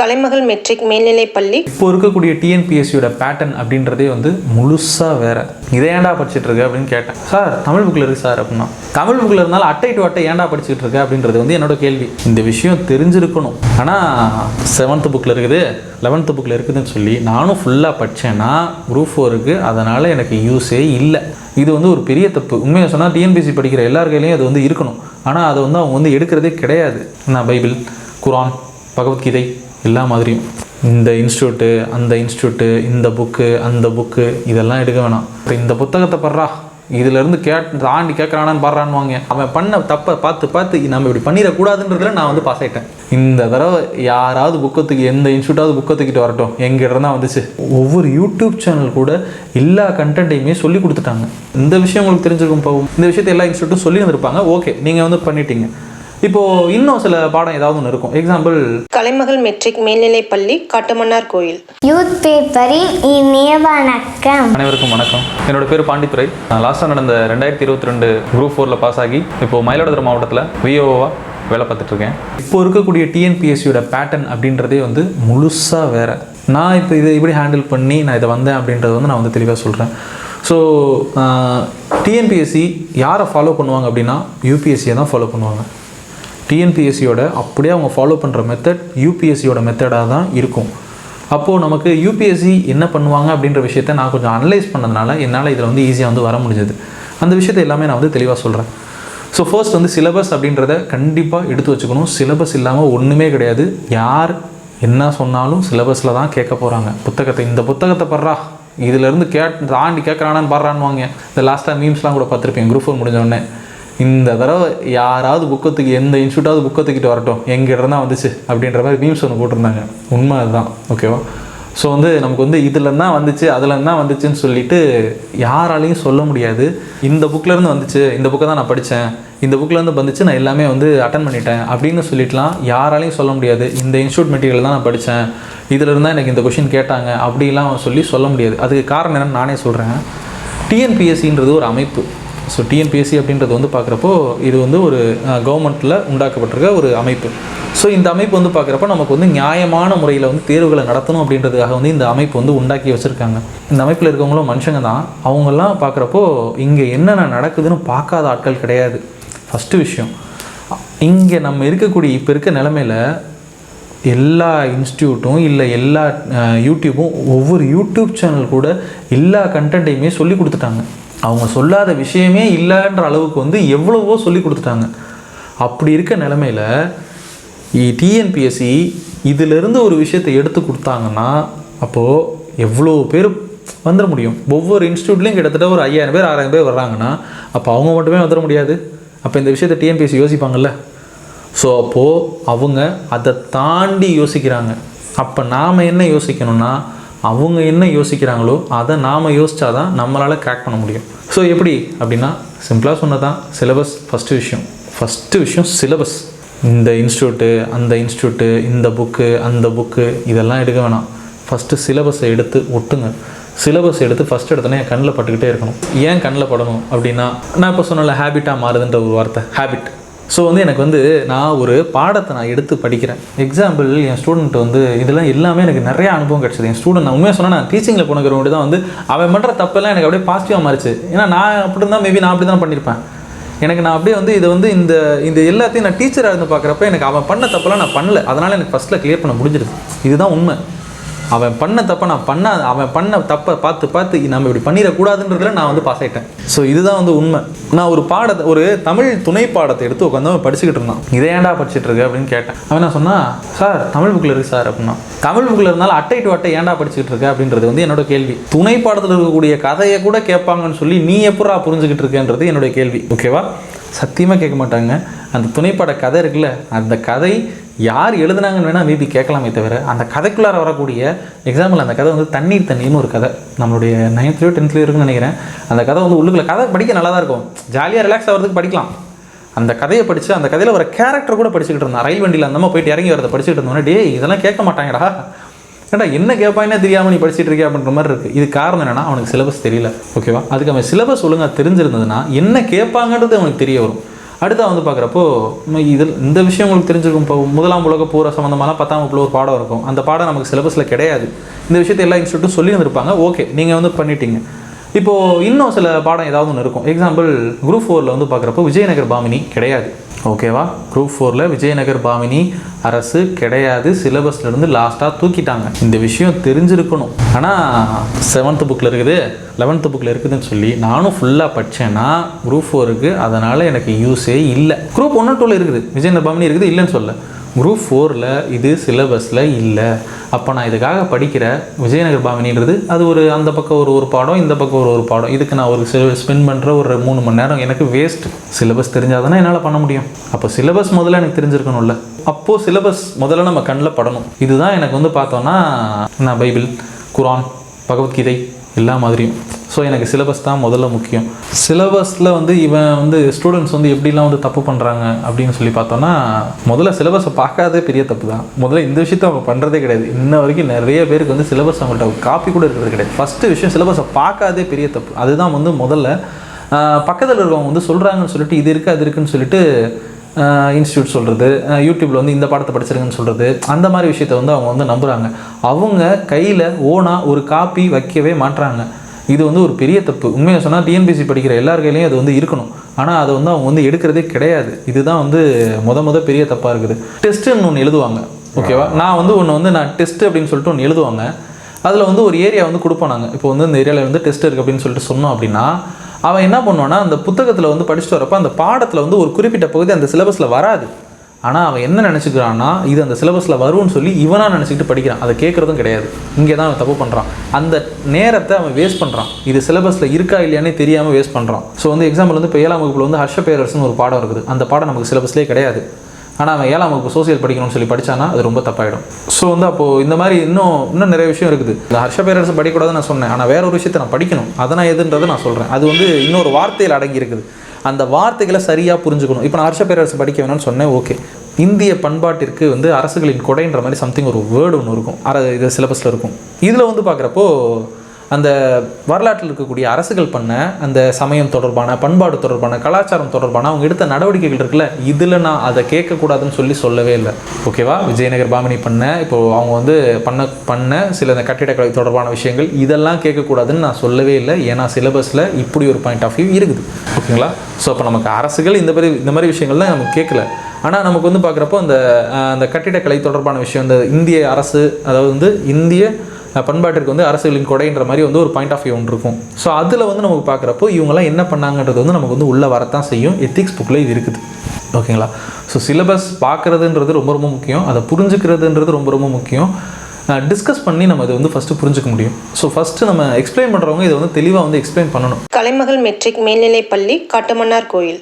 கலைமகள் matric மேல்நிலைப் பள்ளி. இப்போ இருக்கக்கூடிய டிஎன்பிஎஸ்சியோட பேட்டர்ன் அப்படின்றதே வந்து முழுசாக வேற. இதை ஏன்டா படிச்சுட்டு இருக்கு அப்படின்னு கேட்டேன். சார் தமிழ் புக்கில் இருக்கு சார் அப்படின்னா. தமிழ் புக்கில் இருந்தாலும் அட்டை டு அட்டை ஏன்டா படிச்சுட்டு இருக்கு அப்படின்றது வந்து என்னோட கேள்வி. இந்த விஷயம் தெரிஞ்சிருக்கணும். ஆனால் 7th புக்கில் இருக்குது 11th புக்கில் இருக்குதுன்னு சொல்லி நானும் ஃபுல்லாக படித்தேன்னா குரூப் 4க்கு அதனால் எனக்கு யூஸே இல்லை. இது வந்து ஒரு பெரிய தப்பு. உண்மையாக சொன்னால் டிஎன்பிஎஸ்சி படிக்கிற எல்லார் கையிலையும் அது வந்து இருக்கணும். ஆனால் அதை வந்து அவங்க வந்து எடுக்கிறதே கிடையாது. நான் பைபிள், குரான், பகவத்கீதை எல்லா மாதிரியும் இந்த இன்ஸ்டியூட்டு அந்த இன்ஸ்டியூட்டு, இந்த புக்கு அந்த புக்கு இதெல்லாம் எடுக்க வேணாம். இப்போ இந்த புத்தகத்தை படுறா, இதிலேருந்து தாண்டி கேட்குறானான்னு பாடுறான்னு வாங்க. அவன் பண்ண தப்பை பார்த்து நம்ம இப்படி பண்ணிடக்கூடாதுன்றதுல நான் வந்து பாஸ் ஆகிட்டேன். இந்த தடவை யாராவது புக்கத்துக்கு எந்த இன்ஸ்டியூட்டாவது புக்கத்துக்கிட்டு வரட்டும், எங்கிட்ட தான் வந்துச்சு. ஒவ்வொரு யூடியூப் சேனல் கூட எல்லா கண்டென்ட்டையுமே சொல்லி கொடுத்துட்டாங்க. இந்த விஷயம் உங்களுக்கு தெரிஞ்சிருக்கும் போகும். இந்த விஷயத்தை எல்லா இன்ஸ்டியூட்டும் சொல்லி வந்திருப்பாங்க. ஓகே, நீங்கள் வந்து பண்ணிட்டீங்க. இப்போது இன்னும் சில பாடம் ஏதாவது ஒன்று இருக்கும். எக்ஸாம்பிள், கலைமகள் மெட்ரிக் மேல்நிலைப் பள்ளி, காட்டுமன்னார் கோயில். யூத் பேப்பரின் இனிய வணக்கம். அனைவருக்கும் வணக்கம். என்னோட பேர் பாண்டித்துரை. நான் லாஸ்ட்டாக நடந்த 2022 குரூப் 4ல் பாஸ் ஆகி இப்போது மயிலாடுதுறை மாவட்டத்தில் விஓவாக வேலை பார்த்துட்ருக்கேன். இப்போ இருக்கக்கூடிய டிஎன்பிஎஸ்சியோட பேட்டர்ன் அப்படின்றதே வந்து முழுசாக வேறு. நான் இப்போ இதை இப்படி ஹேண்டில் பண்ணி நான் இதை வந்தேன் அப்படின்றது வந்து நான் வந்து தெளிவாக சொல்கிறேன். ஸோ டிஎன்பிஎஸ்சி யாரை ஃபாலோ பண்ணுவாங்க அப்படின்னா யூபிஎஸ்சியை தான் ஃபாலோ பண்ணுவாங்க. டிஎன்பிஎஸ்சியோட அப்படியே அவங்க ஃபாலோ பண்ணுற மெத்தட் யூபிஎஸ்சியோட மெத்தடாக தான் இருக்கும். அப்போது நமக்கு யூபிஎஸ்சி என்ன பண்ணுவாங்க அப்படின்ற விஷயத்தை நான் கொஞ்சம் அனலைஸ் பண்ணதுனால என்னால் இதில் வந்து ஈஸியாக வந்து வர முடிஞ்சது. அந்த விஷயத்தை எல்லாமே நான் வந்து தெளிவாக சொல்கிறேன். ஸோ ஃபர்ஸ்ட் வந்து சிலபஸ் அப்படின்றத கண்டிப்பாக எடுத்து வச்சுக்கணும். சிலபஸ் இல்லாமல் ஒன்றுமே கிடையாது. யார் என்ன சொன்னாலும் சிலபஸில் தான் கேட்க போகிறாங்க. இந்த புத்தகத்தை படுறா, இதிலேருந்து தாண்டி கேட்குறானான்னு பாடுறான்னு வாங்க. இந்த லாஸ்ட்டாக மீம்ஸ்லாம் கூட பார்த்துருப்பேன். குரூப் 4 முடிஞ்சோடனே இந்த தடவை யாராவது புக்கத்துக்கு எந்த இன்ஸ்டியூட்டாவது புக்கத்துக்கிட்டு வரட்டும், எங்கிட்ட தான் வந்துச்சு அப்படின்ற மாதிரி மீம்ஸ் ஒன்று போட்டிருந்தாங்க. உண்மை அதுதான். ஓகேவா? ஸோ வந்து நமக்கு வந்து இதில் தான் வந்துச்சு அதில் தான் வந்துச்சுன்னு சொல்லிட்டு யாராலையும் சொல்ல முடியாது. இந்த புக்கிலேருந்து வந்துச்சு, இந்த புக்கை தான் நான் படித்தேன், இந்த புக்கிலேருந்து வந்துச்சு, நான் எல்லாமே வந்து அட்டன் பண்ணிட்டேன் அப்படின்னு சொல்லிட்டுலாம் யாராலையும் சொல்ல முடியாது. இந்த இன்ஸ்டியூட் மெட்டீரியல் தான் நான் படித்தேன், இதில் இருந்தால் எனக்கு இந்த கொஷின் கேட்டாங்க அப்படிலாம் சொல்ல முடியாது. அதுக்கு காரணம் என்னென்னு நானே சொல்கிறேன். டிஎன்பிஎஸ்சின்றது ஒரு அமைப்பு. ஸோ டிஎன்பிஎஸ்சி அப்படின்றது வந்து பார்க்குறப்போ இது வந்து ஒரு கவர்மெண்ட்டில் உண்டாக்கப்பட்டிருக்க ஒரு அமைப்பு. ஸோ இந்த அமைப்பு வந்து பார்க்குறப்போ நமக்கு வந்து நியாயமான முறையில் வந்து தேர்வுகளை நடத்தணும் அப்படின்றதுக்காக வந்து இந்த அமைப்பு வந்து உண்டாக்கி வச்சுருக்காங்க. இந்த அமைப்பில் இருக்கவங்களும் மனுஷங்க தான். அவங்கெல்லாம் பார்க்குறப்போ இங்கே என்னென்ன நடக்குதுன்னு பார்க்காத ஆட்கள் கிடையாது. ஃபஸ்ட்டு விஷயம், இங்கே நம்ம இருக்கக்கூடிய இப்போ இருக்க நிலமையில் எல்லா இன்ஸ்டியூட்டும் இல்லை எல்லா யூடியூப்பும் ஒவ்வொரு யூடியூப் சேனல் கூட எல்லா கண்டென்ட்டையுமே சொல்லி கொடுத்துட்டாங்க. அவங்க சொல்லாத விஷயமே இல்லைன்ற அளவுக்கு வந்து எவ்வளவோ சொல்லி கொடுத்துட்டாங்க. அப்படி இருக்க நிலமையில் டிஎன்பிஎஸ்சி இதிலிருந்து ஒரு விஷயத்தை எடுத்து கொடுத்தாங்கன்னா அப்போது எவ்வளோ பேர் வந்துட முடியும். ஒவ்வொரு இன்ஸ்டியூட்லேயும் கிட்டத்தட்ட ஒரு 5000 பேர் 6000 பேர் வர்றாங்கன்னா அப்போ அவங்க மட்டுமே வந்துட முடியாது. அப்போ இந்த விஷயத்தை டிஎன்பிஎஸ்சி யோசிப்பாங்கள்ல. ஸோ அப்போது அவங்க அதை தாண்டி யோசிக்கிறாங்க. அப்போ நாம் என்ன யோசிக்கணும்னா அவங்க என்ன யோசிக்கிறாங்களோ அதை நாம் யோசித்தா தான் நம்மளால் கிராக் பண்ண முடியும். ஸோ எப்படி அப்படின்னா சிம்பிளாக சொன்னதான் சிலபஸ் ஃபஸ்ட்டு விஷயம் சிலபஸ். இந்த இன்ஸ்டியூட்டு அந்த இன்ஸ்டியூட்டு, இந்த புக்கு அந்த புக்கு இதெல்லாம் எடுக்க வேணாம். ஃபஸ்ட்டு சிலபஸை எடுத்து ஒட்டுங்க. சிலபஸ் எடுத்து ஃபஸ்ட் எடுத்தோன்னே என் கண்ணில் பட்டுக்கிட்டே இருக்கணும். ஏன் கண்ணில் படணும் அப்படின்னா, நான் இப்போ சொன்னல ஹேபிட்டாக மாறுதுன்ற ஒரு வார்த்தை, ஹேபிட். ஸோ வந்து எனக்கு வந்து நான் ஒரு பாடத்தை நான் எடுத்து படிக்கிறேன். எக்ஸாம்பிள், என் ஸ்டூடெண்ட் வந்து இதெல்லாம் எல்லாமே எனக்கு நிறையா அனுபவம் கிடச்சிது. என் ஸ்டூடெண்ட் நான் உண்மையாக சொன்னால் நான் டீச்சிங்கில் போனக்கிறவங்க தான் வந்து அவன் பண்ணுற தப்பெல்லாம் எனக்கு அப்படியே பாசிட்டிவாக மாறிச்சு. ஏன்னா நான் அப்படி இருந்தால் மேபி நான் அப்படி தான் பண்ணியிருப்பேன். எனக்கு நான் அப்படியே வந்து இதை வந்து இந்த எல்லாத்தையும் நான் டீச்சராக இருந்து பார்க்குறப்ப எனக்கு அவன் பண்ண தப்பெல்லாம் நான் பண்ணல. அதனால் எனக்கு ஃபஸ்ட்டில் கிளியர் பண்ண முடிஞ்சிருது. இதுதான் உண்மை. அவன் பண்ண தப்பை அவன் பண்ண தப்பை பார்த்து நம்ம இப்படி பண்ணிடக்கூடாதுன்றதுல நான் வந்து பாஸ் ஆகிட்டேன். ஸோ இதுதான் வந்து உண்மை. நான் ஒரு தமிழ் துணை பாடத்தை எடுத்து உட்காந்து அவன் படிச்சுக்கிட்டு இருந்தான். இதை ஏன்டா படிச்சுட்டு இருக்கு அப்படின்னு கேட்டேன். அவன் என்ன சொன்னா, சார் தமிழ் புக்கில் இருக்கு சார் அப்படின்னா. தமிழ் புக்கில் இருந்தாலும் அட்டை டு அட்டை ஏன்டா படிச்சுக்கிட்டு இருக்க அப்படின்றது வந்து என்னோட கேள்வி. துணை பாடத்தில் இருக்கக்கூடிய கதையை கூட கேட்பாங்கன்னு சொல்லி நீ எப்படா புரிஞ்சுக்கிட்டு இருக்கேன்றது என்னுடைய கேள்வி. ஓகேவா? சத்தியமாக கேட்க மாட்டாங்க. அந்த துணைப்பாட கதை இருக்குல்ல, அந்த கதை யார் எழுதுனாங்கன்னு வேணால் மேபி கேட்கலாமே தவிர அந்த கதைக்குள்ளார வரக்கூடிய எக்ஸாம்பிள், அந்த கதை வந்து தண்ணீர்னு ஒரு கதை நம்மளுடைய 9th 10th இருக்குன்னு நினைக்கிறேன். அந்த கதை வந்து உள்ளுக்குள்ள கதை படிக்க நல்லா தான் இருக்கும், ஜாலியாக ரிலாக்ஸ் ஆகிறதுக்கு படிக்கலாம். அந்த கதையை படித்து அந்த கதையில் வர கேரக்டர் கூட படிச்சுக்கிட்டு இருந்தான். ரயில் வண்டியில் அந்த மாதிரி போயிட்டு இறங்கி வரதை படிச்சுக்கிட்டு இருந்தோன்னே, டே இதெல்லாம் கேட்க மாட்டாங்கடா, ஏன்டா என்ன கேட்பாங்கன்னா தெரியாமல் நீ படிச்சுட்டு இருக்கே அப்படின்ற மாதிரி இருக்குது. இது காரணம் என்னென்னா அவனுக்கு சிலபஸ் தெரியல. ஓகேவா? அதுக்கு அவன் சிலபஸ் ஒழுங்காக தெரிஞ்சிருந்ததுன்னா என்ன கேட்பாங்கன்றது அவனுக்கு தெரிய வரும். அடுத்தா வந்து பார்க்குறப்போ இதில் இந்த விஷயம் உங்களுக்கு தெரிஞ்சிருக்கும். இப்போ முதலாம் உலக போகிற சம்மந்தமாலாம் 10ஆம் வகுப்பில் ஒரு பாடம் இருக்கும். அந்த பாடம் நமக்கு சிலபஸில் கிடையாது. இந்த விஷயத்தை எல்லா இன்ஸ்டியூட்டும் சொல்லி வந்திருப்பாங்க. ஓகே, நீங்கள் வந்து பண்ணிட்டீங்க. இப்போது இன்னும் சில பாடம் ஏதாவது ஒன்று இருக்கும். எக்ஸாம்பிள் குரூப் 4ல் வந்து பார்க்குறப்போ விஜயநகர் பாமினி கிடையாது. ஓகேவா? குரூப் 4ல் விஜயநகர் பாமினி அரசு கிடையாது. சிலபஸ்லேருந்து லாஸ்ட்டாக தூக்கிட்டாங்க. இந்த விஷயம் தெரிஞ்சிருக்கணும். ஆனால் 7th புக்கில் இருக்குது, 11th புக்கில் இருக்குதுன்னு சொல்லி நானும் ஃபுல்லாக படித்தேன்னா குரூப் 4க்கு அதனால் எனக்கு யூஸே இல்லை. குரூப் 1 2ல் இருக்குது, விஜயநகர் பாமினி இருக்குது, இல்லைன்னு சொல்ல. குரூப் 4ல் இது சிலபஸில் இல்லை. அப்போ நான் இதுக்காக படிக்கிற விஜயநகர் பாமினின்றது அது ஒரு அந்த பக்கம் ஒரு பாடம், இந்த பக்கம் ஒரு பாடம். இதுக்கு நான் ஒரு ஸ்பெண்ட் பண்ணுற ஒரு 3 மணி நேரம் எனக்கு வேஸ்ட். சிலபஸ் தெரிஞ்சால் தானே என்னால் பண்ண முடியும். அப்போ சிலபஸ் முதல்ல எனக்கு தெரிஞ்சிருக்கணும்ல. அப்போது சிலபஸ் முதல்ல நம்ம கண்ணில் படணும். இதுதான் எனக்கு வந்து பார்த்தோன்னா நான் பைபிள், குரான், பகவத்கீதை எல்லா மாதிரியும். ஸோ எனக்கு சிலபஸ் தான் முதல்ல முக்கியம். சிலபஸில் வந்து இவன் வந்து ஸ்டூடெண்ட்ஸ் வந்து எப்படிலாம் வந்து தப்பு பண்ணுறாங்க அப்படின்னு சொல்லி பார்த்தோன்னா, முதல்ல சிலபஸை பார்க்காதே பெரிய தப்பு தான். முதல்ல இந்த விஷயத்த அவங்க பண்ணுறதே கிடையாது. இன்ன வரைக்கும் நிறைய பேருக்கு வந்து சிலபஸ் அவங்கள்ட்ட காப்பி கூட இருக்கிறது கிடையாது. ஃபஸ்ட்டு விஷயம் சிலபஸை பார்க்காதே பெரிய தப்பு. அதுதான் வந்து முதல்ல பக்கத்தில் இருக்கவங்க வந்து சொல்கிறாங்கன்னு சொல்லிட்டு இது இருக்குது அது இருக்குதுன்னு சொல்லிட்டு இன்ஸ்டியூட் சொல்கிறது, யூடியூப்பில் வந்து இந்த பாடத்தை படிச்சிருங்கன்னு சொல்கிறது, அந்த மாதிரி விஷயத்த வந்து அவங்க வந்து நம்புகிறாங்க. அவங்க கையில் ஓனாக ஒரு காப்பி வைக்கவே மாட்டுறாங்க. இது வந்து ஒரு பெரிய தப்பு. உண்மையை சொன்னால் டிஎன்பிசி படிக்கிற எல்லார் கையிலையும் அது வந்து இருக்கணும். ஆனால் அதை வந்து அவங்க வந்து எடுக்கிறதே கிடையாது. இதுதான் வந்து முத பெரிய தப்பாக இருக்குது. டெஸ்ட்டுன்னு ஒன்று எழுதுவாங்க. ஓகேவா? நான் வந்து நான் டெஸ்ட்டு அப்படின்னு சொல்லிட்டு ஒன்று எழுதுவாங்க. அதில் வந்து ஒரு ஏரியா வந்து கொடுப்போம் நாங்கள். இப்போ வந்து இந்த ஏரியாவில் வந்து டெஸ்ட் இருக்குது அப்படின்னு சொல்லிட்டு சொன்னோம் அப்படின்னா, அவன் என்ன பண்ணுவான்னா அந்த புத்தகத்தில் வந்து படிச்சுட்டு வரப்போ அந்த பாடத்தில் வந்து ஒரு குறிப்பிட்ட பகுதி அந்த சிலபஸில் வராது. ஆனால் அவன் என்ன நினச்சிக்கிறான்னா இது அந்த சிலபஸில் வரும்னு சொல்லி இவனாக நினச்சிக்கிட்டு படிக்கிறான். அதை கேட்குறதும் கிடையாது. இங்கே தான் அவன் தப்பு பண்ணுறான். அந்த நேரத்தை அவன் வேஸ்ட் பண்ணுறான். இது சிலபஸில் இருக்கா இல்லையானே தெரியாமல் வேஸ்ட் பண்ணுறான். ஸோ வந்து எக்ஸாம்பிள் வந்து இப்போ 7ஆம் வகுப்பில் வந்து ஹர்ஷ பேரரசுன்னு ஒரு பாடம் இருக்குது. அந்த பாடம் நமக்கு சிலபஸ்லேயே கிடையாது. ஆனால் அவன் 7ஆம் வகுப்பு சோசியல் படிக்கணும்னு சொல்லி படித்தானா அது ரொம்ப தப்பாயிடும். ஸோ வந்து அப்போது இந்த மாதிரி இன்னும் நிறைய விஷயம் இருக்குது. இந்த ஹர்ஷ பேரரசு படிக்கக்கூடாதுன்னு நான் சொன்னேன். ஆனால் வேற ஒரு விஷயத்தை நான் படிக்கணும். அதை நான் எதுன்றதை நான் சொல்கிறேன். அது வந்து இன்னொரு வார்த்தையில் அடங்கி இருக்குது. அந்த வார்த்தைகளை சரியாக புரிஞ்சுக்கணும். இப்போ நான் ஹர்ஷ பேரரசு படிக்க வேணும்னு சொன்னேன். ஓகே, இந்திய பண்பாட்டிற்கு வந்து அரசுகளின் கொடைன்ற மாதிரி சம்திங் ஒரு வேர்டு ஒன்று இருக்கும். இது சிலபஸில் இருக்கும். இதில் வந்து பார்க்குறப்போ அந்த வரலாற்றில் இருக்கக்கூடிய அரசுகள் பண்ண அந்த சமயம் தொடர்பான, பண்பாடு தொடர்பான, கலாச்சாரம் தொடர்பான அவங்க எடுத்த நடவடிக்கைகள் இருக்குல்ல, இதில் நான் அதை கேட்கக்கூடாதுன்னு சொல்லவே இல்லை. ஓகேவா? விஜயநகர் பாமினி இப்போது அவங்க வந்து பண்ண சில இந்த கட்டிடக்கலை தொடர்பான விஷயங்கள் இதெல்லாம் கேட்கக்கூடாதுன்னு நான் சொல்லவே இல்லை. ஏன்னா சிலபஸில் இப்படி ஒரு பாயிண்ட் ஆஃப் வியூ இருக்குது. ஓகேங்களா? ஸோ அப்போ நமக்கு அரசுகள் இந்த மாதிரி விஷயங்கள்லாம் நமக்கு கேட்கல. ஆனால் நமக்கு வந்து பார்க்குறப்போ அந்த கட்டிடக்கலை தொடர்பான விஷயம், இந்த இந்திய அரசு, அதாவது வந்து இந்திய பண்பாட்டிற்கு வந்து அரசுகளின் கொடைன்ற மாதிரி வந்து ஒரு பாயிண்ட் ஆஃப் வியூ ஒன்று இருக்கும். ஸோ அதில் வந்து நமக்கு பார்க்குறப்போ இவங்கெல்லாம் என்ன பண்ணாங்கன்றது வந்து நமக்கு வந்து உள்ளே வரத்தான் செய்யும். எத்திக்ஸ் புக்கில் இது இருக்குது. ஓகேங்களா? ஸோ சிலபஸ் பார்க்குறதுன்றது ரொம்ப முக்கியம். அதை புரிஞ்சுக்கிறதுன்றது ரொம்ப முக்கியம். டிஸ்கஸ் பண்ணி நம்ம இதை வந்து ஃபஸ்ட்டு புரிஞ்சுக்க முடியும். ஸோ ஃபஸ்ட்டு நம்ம எக்ஸ்பிளைன் பண்ணுறவங்க இதை வந்து தெளிவாக வந்து எக்ஸ்பிளைன் பண்ணணும். கலைமகள் மெட்ரிக் மேல்நிலைப்பள்ளி காட்டுமன்னார் கோயில்.